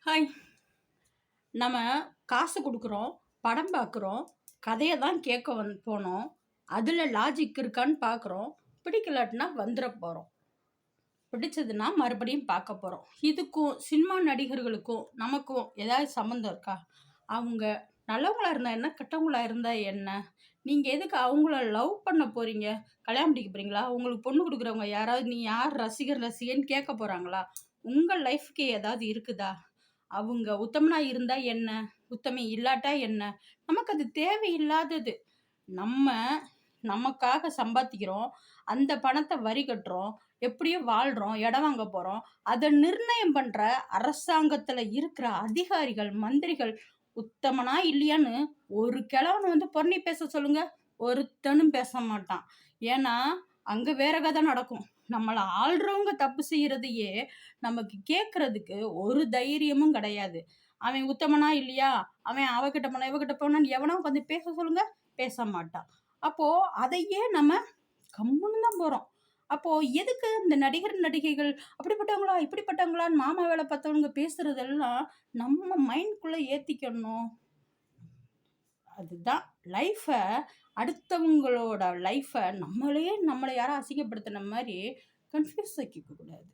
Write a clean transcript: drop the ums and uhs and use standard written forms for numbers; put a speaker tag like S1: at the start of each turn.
S1: Hi. நம்ம காசு குடுக்குறோம், படம் பார்க்குறோம், கதைய தான் கேட்க போனோம். அதில லாஜிக் இருக்கான்னு பார்க்குறோம். பிடிக்கலாட்டினா வந்துற போறோம். பிடிச்சதுன்னா மறுபடியும் பார்க்க போறோம். இதுக்கும் சினிமா நடிகர்களுக்கும் நமக்கும் ஏதாவது சம்மந்தம் இருக்கா? அவங்க நல்லவங்களா இருந்தா என்ன? கெட்டவங்களா இருந்தா என்ன? நீங்க எதுக்கு அவங்கள லவ் பண்ண போறீங்க? கல்யாணம் பண்ணிக்க போறீங்களா? உங்களுக்கு பொண்ணு குடுக்குறவங்க யாராவது நீ யார் ரசிகர், ரசிகைன்னு கேட்க போறாங்களா? உங்க லைஃப்‌க்கு ஏதாவது இருக்குதா? அவங்க உத்தமனா இருந்தா என்ன? உத்தமி இல்லாட்டா என்ன? நமக்கு அது தேவையில்லாதது. நம்ம நமக்காக சம்பாதிக்கிறோம். அந்த பணத்த வரி கட்டுறோம். எப்படியோ வாழ்றோம். இடம் வாங்க போறோம். அத நிர்ணயம் பண்ற அரசாங்கத்துல இருக்கிற அதிகாரிகள், மந்திரிகள் உத்தமனா இல்லையான்னு ஒரு கிழவன் வந்து புரணி பேச சொல்லுங்க. ஒருத்தனும் பேச மாட்டான். ஏன்னா, அங்க வேற கதை நடக்கும். நம்மள ஆள்றவங்க தப்பு செய்யறதையே நமக்கு கேட்கறதுக்கு ஒரு தைரியமும் கிடையாது. அவன் உத்தமனா இல்லையா? அவன் அவகிட்ட போனா, இவகிட்ட போனான்னு எவனா உட்காந்து பேச சொல்லுங்க? பேச மாட்டான். அப்போ அதையே நம்ம கம்முன்னு தான் போறோம். அப்போ எதுக்கு இந்த நடிகர், நடிகைகள் அப்படிப்பட்டவங்களா? இப்படிப்பட்டவங்களான்னு மாமா வேல பார்த்தவங்க பேசுறதெல்லாம் நம்ம மைண்ட்குள்ள ஏத்திக்கணும். அதுதான் லைஃப அடுத்தவங்களோட லைஃப நம்மள யாரோ அசிங்கப்படுத்துன மாரி கன்ஃப்யூஸ் ஆக்கிக்க கூடாது.